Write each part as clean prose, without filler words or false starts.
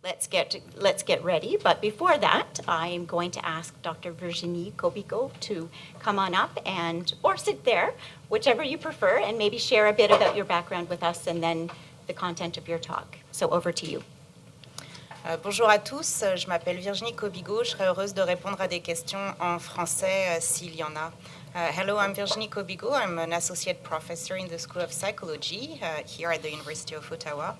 let's get ready. But before that, I'm going to ask Dr. Virginie Cobigo to come on up or sit there, whichever you prefer, and maybe share a bit about your background with us and then the content of your talk. So over to you. Bonjour à tous, je m'appelle Virginie Cobigo, je serais heureuse de répondre à des questions en français s'il y en a. Hello, I'm Virginie Cobigo, I'm an associate professor in the School of Psychology here at the University of Ottawa.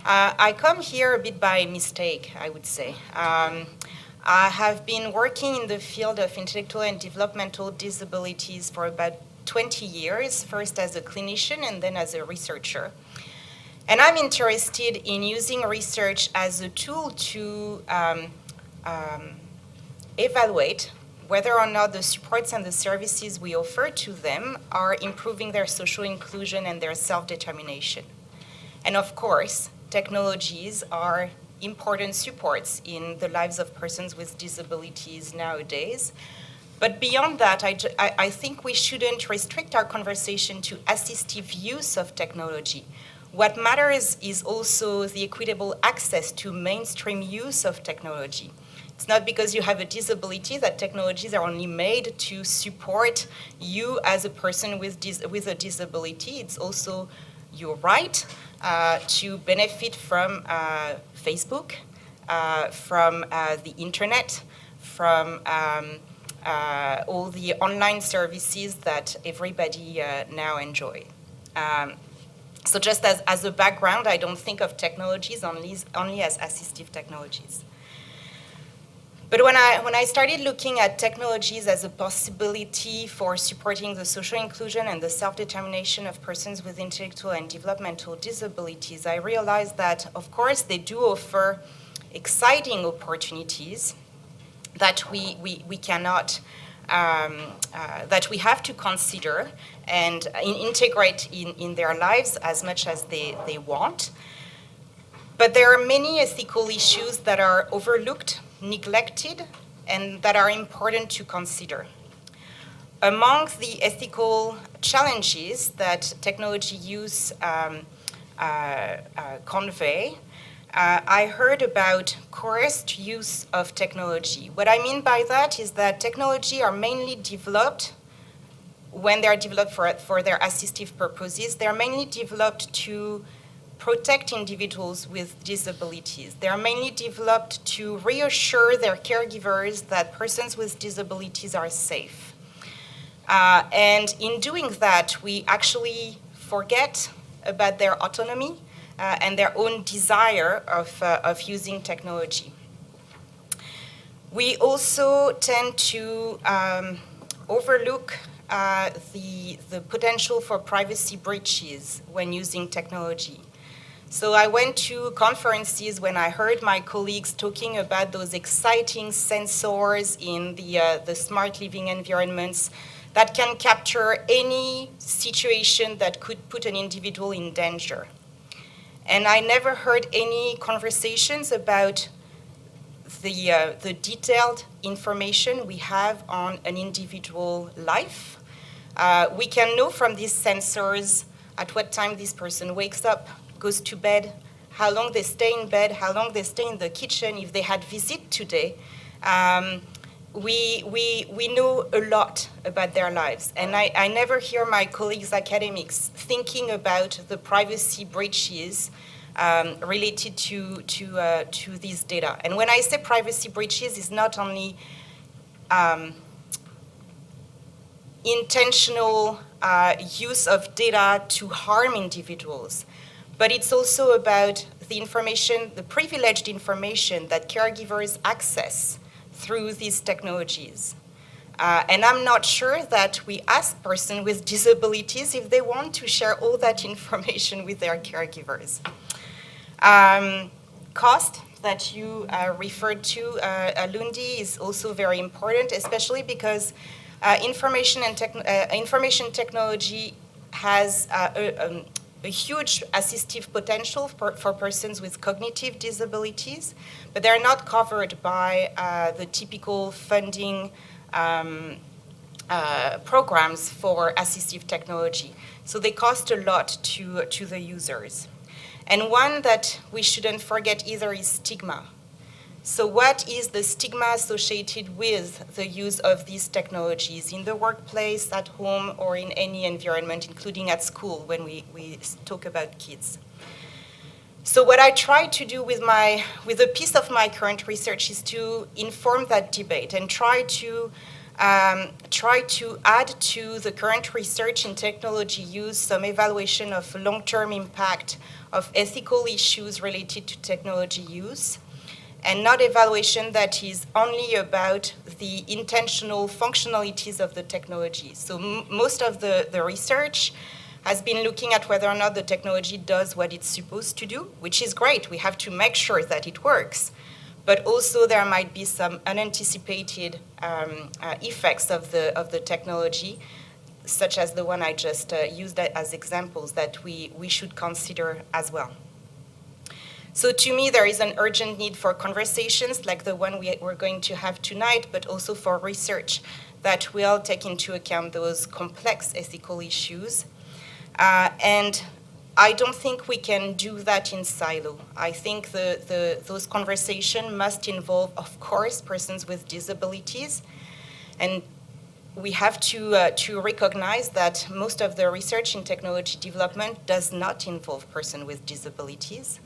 I come here a bit by mistake, I would say. I have been working in the field of intellectual and developmental disabilities for about 20 years, first as a clinician and then as a researcher. And I'm interested in using research as a tool to evaluate whether or not the supports and the services we offer to them are improving their social inclusion and their self-determination. And of course, technologies are important supports in the lives of persons with disabilities nowadays. But beyond that, I think we shouldn't restrict our conversation to assistive use of technology. What matters is also the equitable access to mainstream use of technology. It's not because you have a disability that technologies are only made to support you as a person with a disability. It's also your right to benefit from Facebook, from the internet, from all the online services that everybody now enjoy. So just as a background, I don't think of technologies only as assistive technologies. But when I started looking at technologies as a possibility for supporting the social inclusion and the self-determination of persons with intellectual and developmental disabilities, I realized that, of course, they do offer exciting opportunities that we cannot, that we have to consider and integrate in their lives as much as they want. But there are many ethical issues that are overlooked, neglected, and that are important to consider. Among the ethical challenges that technology use convey, I heard about coerced use of technology. What I mean by that is that technology are mainly developed when they are developed for their assistive purposes. They are mainly developed to protect individuals with disabilities. They are mainly developed to reassure their caregivers that persons with disabilities are safe. And in doing that, we actually forget about their autonomy and their own desire of using technology. We also tend to overlook the potential for privacy breaches when using technology. So I went to conferences when I heard my colleagues talking about those exciting sensors in the smart living environments that can capture any situation that could put an individual in danger. And I never heard any conversations about the detailed information we have on an individual life. We can know from these sensors at what time this person wakes up, goes to bed, how long they stay in bed, how long they stay in the kitchen, if they had visit today. We know a lot about their lives. And I never hear my colleagues academics thinking about the privacy breaches related to these data. And when I say privacy breaches, it's not only intentional use of data to harm individuals, but it's also about the information, the privileged information that caregivers access through these technologies. And I'm not sure that we ask persons with disabilities if they want to share all that information with their caregivers. Cost that you referred to, Lundi, is also very important, especially because information technology has a huge assistive potential for persons with cognitive disabilities, but they're not covered by the typical funding programs for assistive technology. So they cost a lot to the users. And one that we shouldn't forget either is stigma. So what is the stigma associated with the use of these technologies in the workplace, at home, or in any environment, including at school when we talk about kids? So what I try to do with a piece of my current research is to inform that debate and try to add to the current research in technology use some evaluation of long-term impact of ethical issues related to technology use, and not evaluation that is only about the intentional functionalities of the technology. So most of the research has been looking at whether or not the technology does what it's supposed to do, which is great. We have to make sure that it works. But also there might be some unanticipated effects of the technology, such as the one I just used as examples, that we should consider as well. So to me, there is an urgent need for conversations like the one we're going to have tonight, but also for research that will take into account those complex ethical issues. And I don't think we can do that in silo. I think those conversations must involve, of course, persons with disabilities. And we have to recognize that most of the research in technology development does not involve persons with disabilities.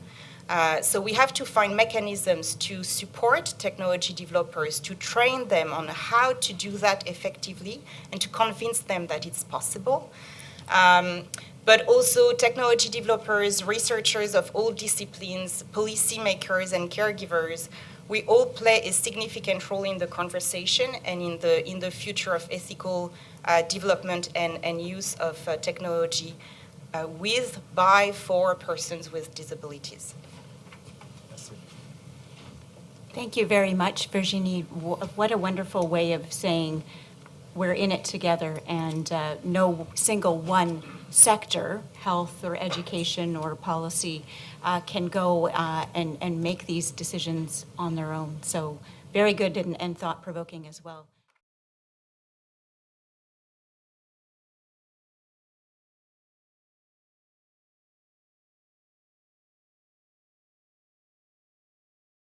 So we have to find mechanisms to support technology developers, to train them on how to do that effectively and to convince them that it's possible. But also technology developers, researchers of all disciplines, policymakers and caregivers, we all play a significant role in the conversation and in the future of ethical development and use of technology with, by, for persons with disabilities. Thank you very much, Virginie. What a wonderful way of saying we're in it together, and no single one sector, health or education or policy, can go and make these decisions on their own. So very good and thought-provoking as well.